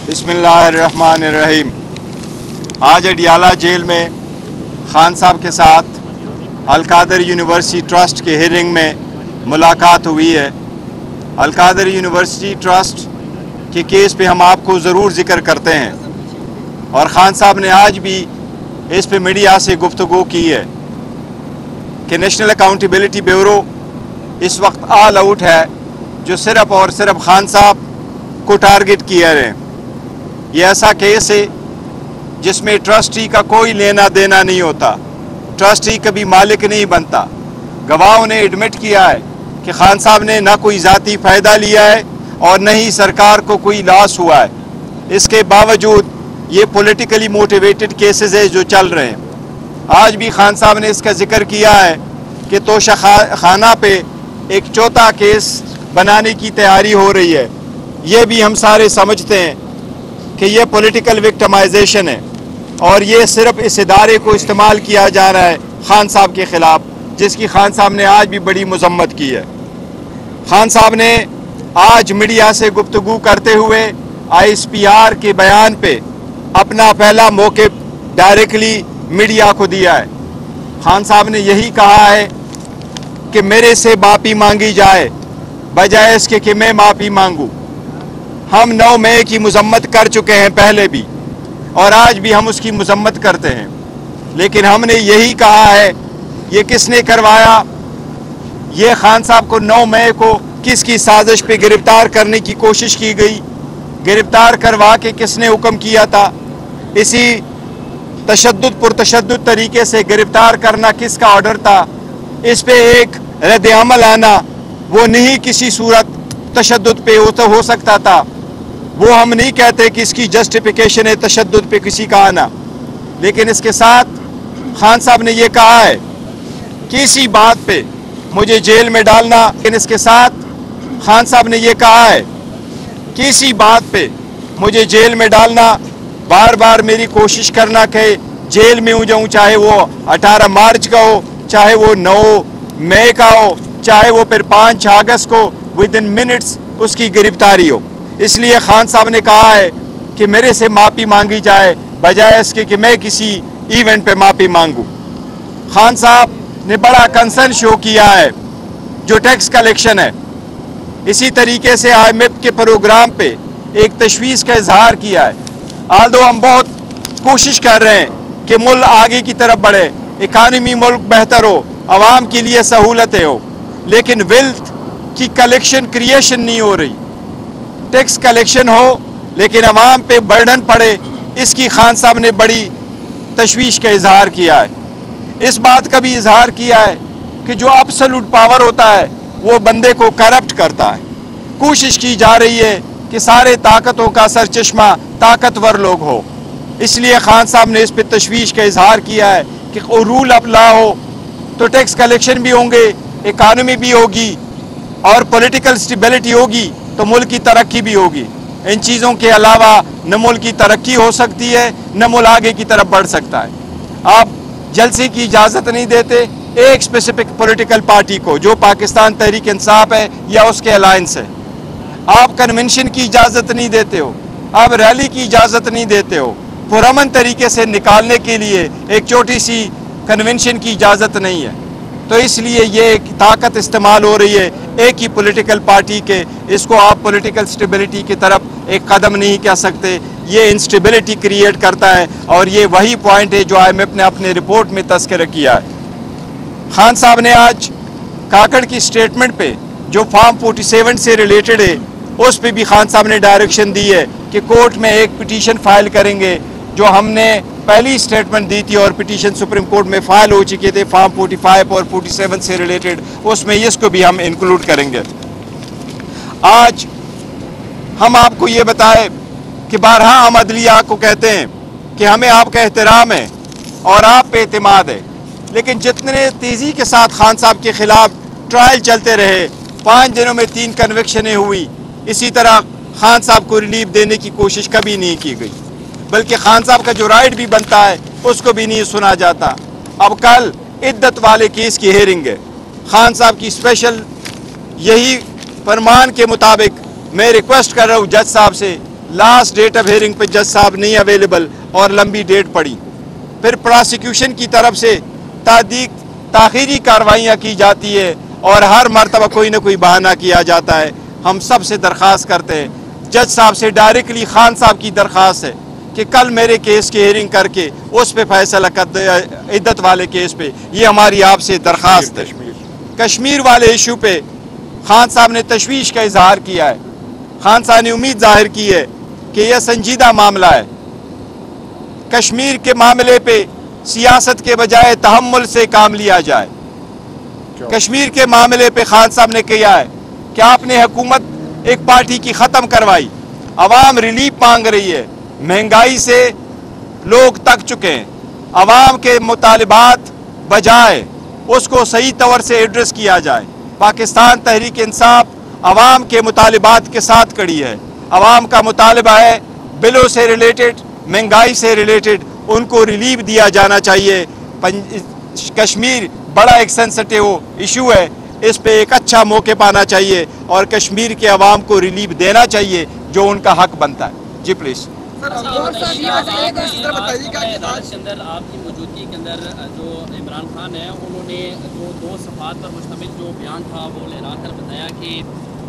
बिस्मिल्लाहिर्रहमानिर्रहीम। आज अडियाला जेल में खान साहब के साथ अलकादर यूनिवर्सिटी ट्रस्ट के हियरिंग में मुलाकात हुई है। अलकादर यूनिवर्सिटी ट्रस्ट के केस पे हम आपको ज़रूर ज़िक्र करते हैं और ख़ान साहब ने आज भी इस पे मीडिया से गुफ्तगू की है कि नेशनल अकाउंटेबिलिटी ब्यूरो इस वक्त ऑल आउट है, जो सिर्फ़ और सिर्फ ख़ान साहब को टारगेट किया है। ये ऐसा केस है जिसमें ट्रस्टी का कोई लेना देना नहीं होता, ट्रस्टी कभी मालिक नहीं बनता। गवाहों ने एडमिट किया है कि खान साहब ने ना कोई ज़ाती फ़ायदा लिया है और न ही सरकार को कोई लॉस हुआ है। इसके बावजूद ये पॉलिटिकली मोटिवेटेड केसेस है जो चल रहे हैं। आज भी खान साहब ने इसका जिक्र किया है कि तोशा खाना पे एक चौथा केस बनाने की तैयारी हो रही है। ये भी हम सारे समझते हैं कि ये पॉलिटिकल विक्टिमाइजेशन है और ये सिर्फ इस इदारे को इस्तेमाल किया जा रहा है खान साहब के ख़िलाफ़, जिसकी खान साहब ने आज भी बड़ी मजम्मत की है। खान साहब ने आज मीडिया से गुफ्तगू करते हुए ISPR के बयान पे अपना पहला मौक़िफ़ डायरेक्टली मीडिया को दिया है। खान साहब ने यही कहा है कि मेरे से माफ़ी मांगी जाए बजाय इसके कि मैं माफ़ी मांगूँ। हम 9 मई की मजम्मत कर चुके हैं पहले भी और आज भी हम उसकी मजम्मत करते हैं, लेकिन हमने यही कहा है ये किसने करवाया, ये खान साहब को 9 मई को किसकी साजिश पे गिरफ्तार करने की कोशिश की गई, गिरफ्तार करवा के किसने हुक्म किया था, इसी तशद्दुद पुरतशद्दुद तरीके से गिरफ्तार करना किसका ऑर्डर था, इस पे एक रद्द अमल आना वो नहीं किसी सूरत तशद्दुद पे हो सकता था। वो हम नहीं कहते कि इसकी जस्टिफिकेशन है तशद्दुद पे किसी का आना, लेकिन इसके साथ खान साहब ने ये कहा है कि इसी बात पे मुझे जेल में डालना, लेकिन इसके साथ खान साहब ने ये कहा है कि इसी बात पे मुझे जेल में डालना, बार बार मेरी कोशिश करना कि जेल में हो जाऊँ, चाहे वो 18 मार्च का हो, चाहे वो 9 मई का हो, चाहे वो फिर 5 अगस्त को विद इन मिनट्स उसकी गिरफ्तारी हो। इसलिए खान साहब ने कहा है कि मेरे से माफ़ी मांगी जाए बजाय इसके कि मैं किसी इवेंट पे माफ़ी मांगूं। खान साहब ने बड़ा कंसर्न शो किया है जो टैक्स कलेक्शन है। इसी तरीके से IMF के प्रोग्राम पे एक तशवीश का इजहार किया है। आल्दो हम बहुत कोशिश कर रहे हैं कि मुल्क आगे की तरफ बढ़े, इकानमी मुल्क बेहतर हो, आवाम के लिए सहूलतें हो, लेकिन वेल्थ की कलेक्शन क्रिएशन नहीं हो रही। टैक्स कलेक्शन हो लेकिन अवाम पे बर्डन पड़े, इसकी खान साहब ने बड़ी तशवीश का इजहार किया है। इस बात का भी इजहार किया है कि जो एब्सोल्यूट पावर होता है वो बंदे को करप्ट करता है। कोशिश की जा रही है कि सारे ताकतों का सरचश्मा ताकतवर लोग हो। इसलिए खान साहब ने इस पर तशवीश का इजहार किया है कि रूल ऑफ लॉ हो तो टैक्स कलेक्शन भी होंगे, इकानमी भी होगी और पॉलिटिकल स्टेबिलिटी होगी तो मुल्क की तरक्की भी होगी। इन चीज़ों के अलावा न मुल्क की तरक्की हो सकती है न मुल्क आगे की तरफ बढ़ सकता है। आप जलसे की इजाज़त नहीं देते एक स्पेसिफिक पॉलिटिकल पार्टी को जो पाकिस्तान तहरीक इंसाफ है या उसके अलायंस है। आप कन्वेंशन की इजाज़त नहीं देते हो, आप रैली की इजाज़त नहीं देते हो। पुरअमन तरीके से निकालने के लिए एक छोटी सी कन्वेंशन की इजाज़त नहीं है। तो इसलिए ये एक ताकत इस्तेमाल हो रही है एक ही पॉलिटिकल पार्टी के। इसको आप पॉलिटिकल स्टेबिलिटी की तरफ एक कदम नहीं कह सकते, ये इंस्टेबिलिटी क्रिएट करता है और ये वही पॉइंट है जो IMF ने अपने रिपोर्ट में तस्करा किया है। खान साहब ने आज काकड़ की स्टेटमेंट पे जो फॉर्म 47 से रिलेटेड है उस पे भी खान साहब ने डायरेक्शन दी है कि कोर्ट में एक पिटीशन फाइल करेंगे। जो हमने पहली स्टेटमेंट दी थी और पिटीशन सुप्रीम कोर्ट में फाइल हो चुके थे फॉर्म 45 और 47 से रिलेटेड, उसमें इसको भी हम इंक्लूड करेंगे। आज हम आपको ये बताएं कि बारहा हम अदलिया को कहते हैं कि हमें आपका एहतराम है और आप पे एतमाद है, लेकिन जितने तेज़ी के साथ खान साहब के ख़िलाफ़ ट्रायल चलते रहे, 5 दिनों में 3 कन्विक्शनें हुई, इसी तरह खान साहब को रिलीफ देने की कोशिश कभी नहीं की गई, बल्कि खान साहब का जो राइट भी बनता है उसको भी नहीं सुना जाता। अब कल इद्दत वाले केस की हेयरिंग है, खान साहब की स्पेशल यही फरमान के मुताबिक मैं रिक्वेस्ट कर रहा हूँ जज साहब से लास्ट डेट ऑफ हेयरिंग पे जज साहब नहीं अवेलेबल और लंबी डेट पड़ी। फिर प्रोसिक्यूशन की तरफ से ताखीरी कार्रवाइयाँ की जाती है और हर मरतबा कोई ना कोई बहाना किया जाता है। हम सब से दरख्वास्त करते हैं, जज साहब से डायरेक्टली खान साहब की दरख्वास्त है कि कल मेरे केस की हेयरिंग करके उस पे फैसला कर, इद्दत वाले केस पे। ये हमारी आपसे दरख्वास्त है। कश्मीर वाले इशू पे खान साहब ने तशवीश का इजहार किया है। खान साहब ने उम्मीद जाहिर की है कि यह संजीदा मामला है। कश्मीर के मामले पे सियासत के बजाय तहम्मुल से काम लिया जाए। कश्मीर के मामले पे खान साहब ने किया है कि आपने हुकूमत एक पार्टी की ख़त्म करवाई, अवाम रिलीफ मांग रही है, महंगाई से लोग तक चुके हैं, अवाम के मुतालिबात बजाय उसको सही तौर से एड्रेस किया जाए। पाकिस्तान तहरीक इंसाफ अवाम के मुतालिबात के साथ खड़ी है। अवाम का मुतालबा है बिलों से रिलेटेड, महंगाई से रिलेटेड उनको रिलीफ दिया जाना चाहिए। कश्मीर बड़ा एक सेंसिटिव इशू है, इस पे एक अच्छा मौके पाना चाहिए और कश्मीर के अवाम को रिलीफ देना चाहिए जो उनका हक बनता है। जी प्लीज़। अंदर आपकी मौजूदगी के अंदर जो इमरान खान है उन्होंने जो 2 सफ़ात पर मुश्तमिल जो बयान था वो लहरा कर बताया कि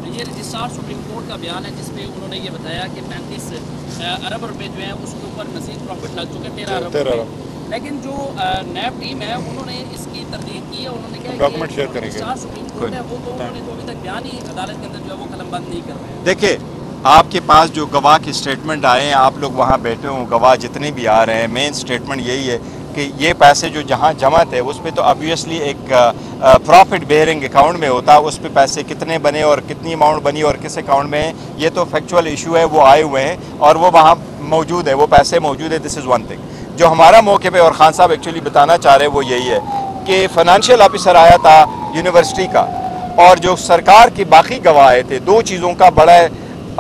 ये रजिस्ट्रार सुप्रीम कोर्ट का बयान है जिसपे उन्होंने ये बताया कि 35 अरब रुपए जो है उसके ऊपर मज़ीद प्रॉफिट लग चुके 13 अरब। लेकिन जो नैब टीम है उन्होंने इसकी तरदीद की है। उन्होंने कहा डॉक्यूमेंट शेयर करेंगे। रजिस्ट्रार सुप्रीम कोर्ट है वो तो उन्होंने तो अभी तक बयान ही अदालत के अंदर जो है वो कलमबंद नहीं कर रहे हैं। देखिए, आपके पास जो गवाह के स्टेटमेंट आए हैं, आप लोग वहाँ बैठे हों, गवाह जितने भी आ रहे हैं, मेन स्टेटमेंट यही है कि ये पैसे जो जहाँ जमा थे उस पर तो ऑब्वियसली एक प्रॉफिट बेयरिंग अकाउंट में होता है, उस पर पैसे कितने बने और कितनी अमाउंट बनी और किस अकाउंट में है, ये तो फैक्चुअल इशू है, वो आए हुए हैं और वो वहाँ मौजूद है, वो पैसे मौजूद है। दिस इज़ वन थिंग जो हमारा मौके पे और खान साहब एक्चुअली बताना चाह रहे हैं वो यही है कि फाइनेंशियल ऑफिसर आया था यूनिवर्सिटी का और जो सरकार के बाकी गवाह आए थे, 2 चीज़ों का बड़ा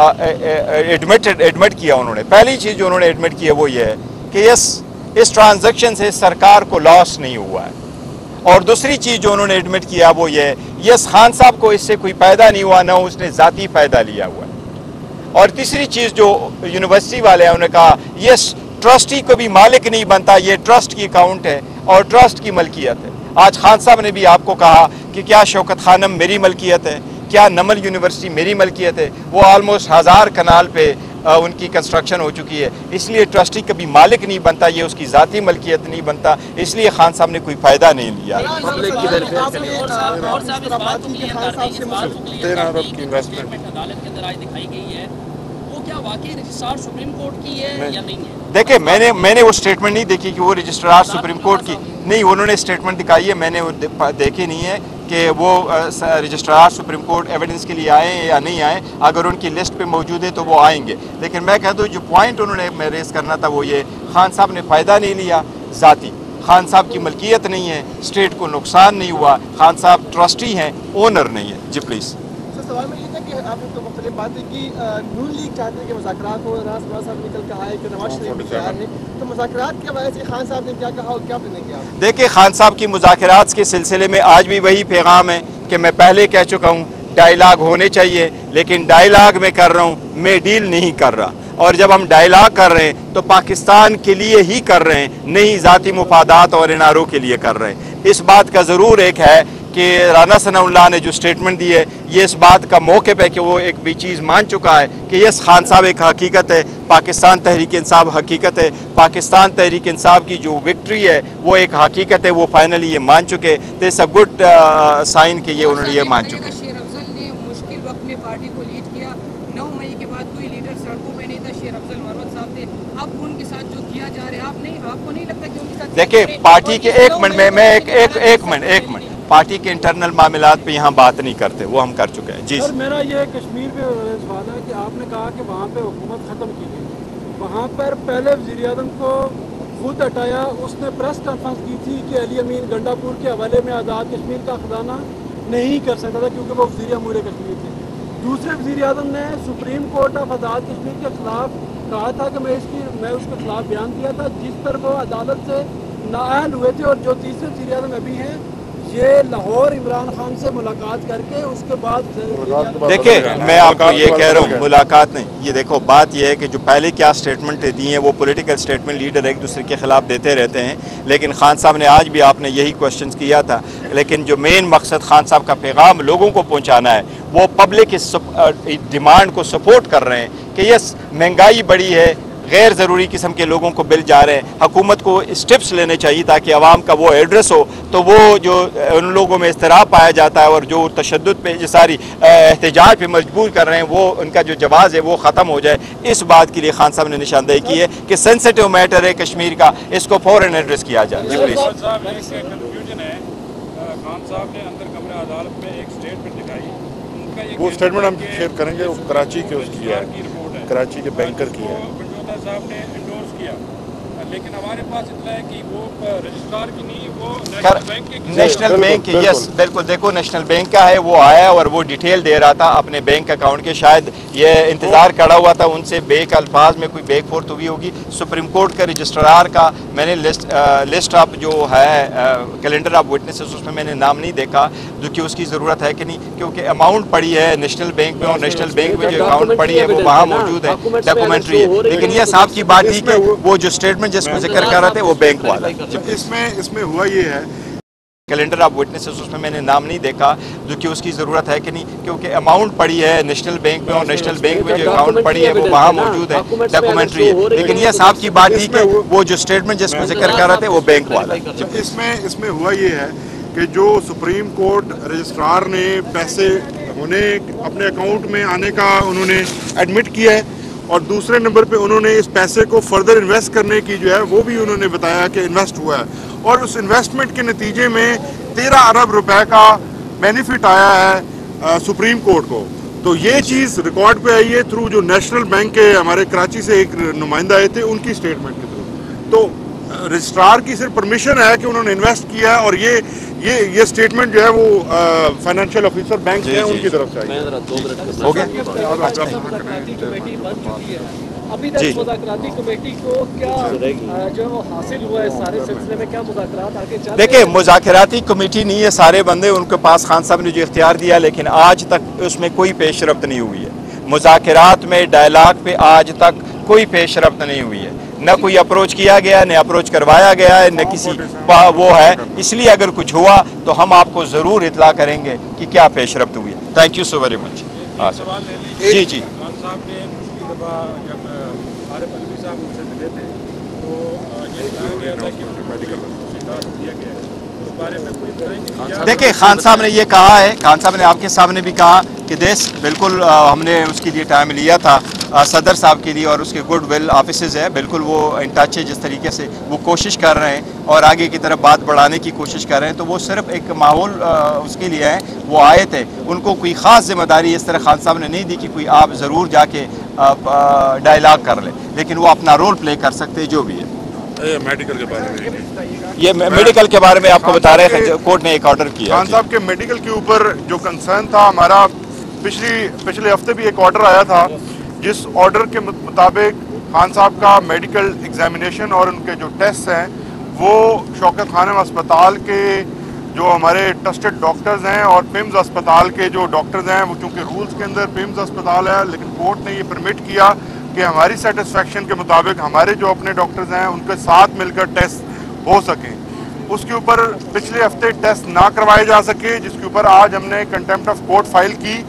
एडमिट किया उन्होंने। पहली चीज़ जो उन्होंने एडमिट की है वो ये है कि इस ट्रांजैक्शन से सरकार को लॉस नहीं हुआ है, और दूसरी चीज़ जो उन्होंने एडमिट किया वो ये है यस खान साहब को इससे कोई फ़ायदा नहीं हुआ, ना उसने ज़ाती फ़ायदा लिया हुआ है। और तीसरी चीज़ जो यूनिवर्सिटी वाले हैं उन्होंने कहा यस ट्रस्टी को भी मालिक नहीं बनता, ये ट्रस्ट की अकाउंट है और ट्रस्ट की मलकियत है। आज खान साहब ने भी आपको कहा कि क्या शौकत खानम मेरी मलकियत है, क्या नमल यूनिवर्सिटी मेरी मलकियत है। वो ऑलमोस्ट 1000 कनाल पे उनकी कंस्ट्रक्शन हो चुकी है, इसलिए ट्रस्टी कभी मालिक नहीं बनता, ये उसकी ज़ाती मलकियत नहीं बनता, इसलिए खान साहब ने कोई फ़ायदा नहीं लिया। देखिए, मैंने वो स्टेटमेंट नहीं देखी कि वो रजिस्ट्रार सुप्रीम कोर्ट की नहीं, उन्होंने स्टेटमेंट दिखाई है, मैंने वो देखी नहीं है कि वो रजिस्ट्रार सुप्रीम कोर्ट एविडेंस के लिए आए या नहीं आए। अगर उनकी लिस्ट पे मौजूद है तो वो आएंगे, लेकिन मैं कहता हूँ जो पॉइंट उन्होंने रेस करना था वो ये खान साहब ने फ़ायदा नहीं लिया, ज़ाती खान साहब की मलकियत नहीं है, स्टेट को नुकसान नहीं हुआ, खान साहब ट्रस्टी हैं, ओनर नहीं है। जी प्लीज़। सवाल में ये था कि आपने तो मुख्तलिफ बातें की, नून लीग चाहते हैं कि मुज़ाकरात हो, रास नवाज साहब निकल के आए कि नवाज शरीफ भी तैयार नहीं, तो मुज़ाकरात के हवाले से खान साहब ने क्या कहा और क्या आपने किया? देखिए, खान साहब की मुज़ाकरात के सिलसिले में आज भी वही पैगाम है कि मैं पहले कह चुका हूँ, डायलाग होने चाहिए, लेकिन डायलाग में कर रहा हूँ, मैं डील नहीं कर रहा। और जब हम डायलाग कर रहे हैं तो पाकिस्तान के लिए ही कर रहे हैं, नहीं ज़ाती मुफादात और इनारों के लिए कर रहे हैं। इस बात का ज़रूर एक है कि राना सनाउल्लाह ने जो स्टेटमेंट दी है ये इस बात का मौके पे कि वो एक भी चीज़ मान चुका है कि यस खान साहब एक हकीकत है, पाकिस्तान तहरीक इंसाफ हकीकत है, पाकिस्तान तहरीक इंसाफ की जो विक्ट्री है वो एक हकीकत है, वो फाइनली ये मान चुके। दिस अ गुड साइन कि ये उन्होंने ये मान चुके। शेर अफजल ने मुश्किल वक्त में पार्टी को लीड किया, 9 मई के बाद कोई लीडर सड़कों पे नहीं था, शेर अफजल मरवत साहब थे। अब उनके साथ जो किया जा रहा है आपको नहीं लगता कि उनके साथ? देखिए, पार्टी के एक मिनट पार्टी के इंटरनल मामलात पे यहाँ बात नहीं करते, वो हम कर चुके हैं। जी सर, मेरा ये कश्मीर पे सवाल है कि आपने कहा कि वहाँ पे हुकूमत ख़त्म की गई, वहाँ पर पहले वज़ीर आज़म को खुद हटाया, उसने प्रेस कॉन्फ्रेंस की थी कि अली अमीन गंडापुर के हवाले में आज़ाद कश्मीर का खजाना नहीं कर सकता था क्योंकि वो वज़ीर अमूर कश्मीर थे। दूसरे वज़ीर आज़म ने supreme court of Azad Kashmir के ख़िलाफ़ कहा था कि मैं उसके खिलाफ बयान दिया था, जिस पर वो अदालत से नाअहल हुए थे। और जो तीसरे वज़ीर आज़म अभी हैं یہ لاہور عمران خان سے ملاقات کر کے اس کے بعد دیکھیں میں آپ کو یہ کہہ رہا ہوں ملاقات نہیں، یہ دیکھو بات یہ ہے کہ جو پہلے کیا سٹیٹمنٹ دی ہیں وہ پولیٹیکل سٹیٹمنٹ لیڈر ایک دوسرے کے خلاف دیتے رہتے ہیں، لیکن خان صاحب نے آج بھی آپ نے یہی کوشچنز کیا تھا، لیکن جو مین مقصد خان صاحب کا پیغام لوگوں کو پہنچانا ہے وہ پبلک اس ڈیمانڈ کو سپورٹ کر رہے ہیں کہ یہ مہنگائی بڑی ہے، غیر ضروری قسم کے لوگوں کو بل جا رہے ہیں، حکومت کو اسٹیپس لینے چاہیے تاکہ عوام کا وہ ایڈریس ہو، تو وہ جو ان لوگوں میں اضطراب پایا جاتا ہے اور جو تشدد پہ ساری احتجاج پہ مجبور کر رہے ہیں وہ ان کا جو جواز ہے وہ ختم ہو جائے، اس بات کے لیے خان صاحب نے نشاندہی کی ہے کہ سینسیٹیو میٹر ہے کشمیر کا، اس کو فوراً ایڈریس کیا جائے۔ خان صاحب نے اندر کمرہ عدالت میں ایک اسٹیٹمنٹ دکھائی، وہ اسٹیٹمنٹ ہم شیئر کریں گے، وہ کراچی کے اس کی ہے، کراچی کے بینکر کی ہے، صاحب نے انڈورس کیا، لیکن ہمارے پاس اطلاع ہے کہ وہ رجسٹرار کی نہیں، وہ نیشنل بینک کی، یس بالکل، دیکھو نیشنل بینک کا ہے، وہ آیا اور وہ ڈیٹیل دے رہا تھا اپنے بینک اکاؤنٹ کے، شاید یہ انتظار کڑا ہوا تھا ان سے بیک الفاظ میں کوئی بیک فورتھ ہوئی ہوگی۔ سپریم کورٹ کا رجسٹرار کا میں نے لسٹ آف جو ہے کیلنڈر آف وٹنسز اس میں میں نے نام نہیں دیکھا، جو کہ اس کی ضرورت ہے کہ نہیں، کیونکہ اماؤنٹ پڑی ہے نیشنل بینک میں اور نیشنل بینک میں جو اکاؤنٹ پڑی ہے وہ وہاں موجود ہے، ڈاکومنٹری ہے، لیکن یہ صاحب کی بات تھی کہ وہ جو اسٹیٹمنٹ جس کو ذکر کر رہے تھے وہ بینک والا ہے۔ اس میں ہوا یہ ہے کیلنڈر آف وٹنسز اس میں میں نے نام نہیں دیکھا، جو کہ اس کی ضرورت ہے کہ نہیں، کیونکہ اماؤنٹ پڑی ہے نیشنل بینک میں اور نیشنل بینک میں جو اکاؤنٹ پڑی ہے وہ وہاں موجود ہے، ڈاکومنٹری ہے، لیکن یہ صاحب کی بات تھی کہ وہ جو اسٹیٹمنٹ جس کو ذکر کر رہے تھے وہ بینک والا ہے۔ اس میں ہوا یہ ہے کہ جو سپریم کورٹ رجسٹرار نے پیسے انہیں اپنے اکاؤنٹ میں آنے کا انہوں نے ایڈمٹ کیا ہے، اور دوسرے نمبر پہ انہوں نے اس پیسے کو فردر انویسٹ کرنے کی جو ہے وہ بھی انہوں نے بتایا کہ انویسٹ ہوا ہے، اور اس انویسٹمنٹ کے نتیجے میں 13 ارب روپے کا بینیفٹ آیا ہے سپریم کورٹ کو۔ تو یہ چیز ریکارڈ پہ آئی ہے تھرو جو نیشنل بینک کے ہمارے کراچی سے ایک نمائندہ آئے تھے ان کی اسٹیٹمنٹ کے تھرو، تو رجسٹرار کی صرف پرمیشن ہے کہ انہوں نے انویسٹ کیا ہے، اور یہ اسٹیٹمنٹ جو ہے وہ فائنینشیل آفیسر بینک سے ان کی طرف سے آئی ہے۔ ہو گیا؟ ابھی تک مذاکراتی کمیٹی کو کیا جو حاصل ہوا ہے سارے سلسلے میں، کیا مذاکرات آگے چل رہے ہیں؟ دیکھیں مذاکراتی کمیٹی نہیں ہے، سارے بندے ان کے پاس خان صاحب نے جو اختیار دیا، لیکن آج تک اس میں کوئی پیش رفت نہیں ہوئی ہے، مذاکرات میں ڈائلاگ پہ آج تک کوئی پیش رفت نہیں ہوئی ہے، نہ کوئی اپروچ کیا گیا، نہ اپروچ کروایا گیا ہے، نہ کسی وہ ہے، اس لیے اگر کچھ ہوا تو ہم آپ کو ضرور اطلاع کریں گے کہ کیا پیش رفت ہوئی ہے۔ Thank you so very much. جی جی دیکھیں خان صاحب نے یہ کہا ہے، خان صاحب نے آپ کے سامنے بھی کہا کہ دیس بالکل ہم نے اس کے لیے ٹائم لیا تھا صدر صاحب کے لیے، اور اس کے گڈ ول آفیسز ہے، بالکل وہ ان ٹچ ہے، جس طریقے سے وہ کوشش کر رہے ہیں اور آگے کی طرف بات بڑھانے کی کوشش کر رہے ہیں، تو وہ صرف ایک ماحول اس کے لیے ہے، وہ آئے تھے، ان کو کوئی خاص ذمہ داری اس طرح خان صاحب نے نہیں دی کہ کوئی آپ ضرور جا کے ڈائلاگ کر لیں، لیکن وہ اپنا رول پلے کر سکتے جو بھی ہے۔ میڈیکل کے بارے میں یہ میڈیکل کے بارے میں آپ کو بتا رہے تھے، کورٹ نے ایک آرڈر کیا۔ خان صاحب کے میڈیکل کے اوپر جو کنسرن تھا ہمارا، پچھلے ہفتے بھی ایک آرڈر آیا تھا، جس آرڈر کے مطابق خان صاحب کا میڈیکل ایگزامینیشن اور ان کے جو ٹیسٹ ہیں وہ شوکت خانم اسپتال کے جو ہمارے ٹرسٹڈ ڈاکٹرز ہیں اور پیمز اسپتال کے جو ڈاکٹرز ہیں، وہ چونکہ رولز کے اندر پیمز اسپتال ہے، لیکن کورٹ نے یہ پرمٹ کیا کہ ہماری سیٹسفیکشن کے مطابق ہمارے جو اپنے ڈاکٹرز ہیں ان کے ساتھ مل کر ٹیسٹ ہو سکیں۔ اس کے اوپر پچھلے ہفتے ٹیسٹ نہ کروائے جا سکے، جس کے اوپر آج ہم نے کنٹیمپٹ آف کورٹ فائل کی،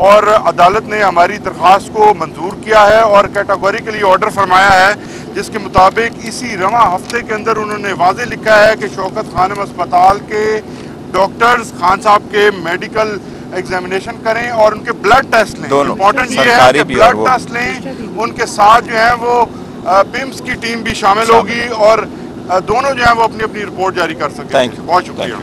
اور عدالت نے ہماری درخواست کو منظور کیا ہے اور کیٹاگوریکلی آرڈر فرمایا ہے، جس کے مطابق اسی رواں ہفتے کے اندر انہوں نے واضح لکھا ہے کہ شوکت خانم اسپتال کے ڈاکٹرز خان صاحب کے میڈیکل ایگزامینیشن کریں اور ان کے بلڈ ٹیسٹ لیں۔ امپورٹنٹ یہ ہے کہ بلڈ ٹیسٹ لیں، ان کے ساتھ جو ہے وہ پیمز کی ٹیم بھی شامل ہوگی، اور دونوں جو ہیں وہ اپنی اپنی رپورٹ جاری کر سکیں۔ بہت شکریہ۔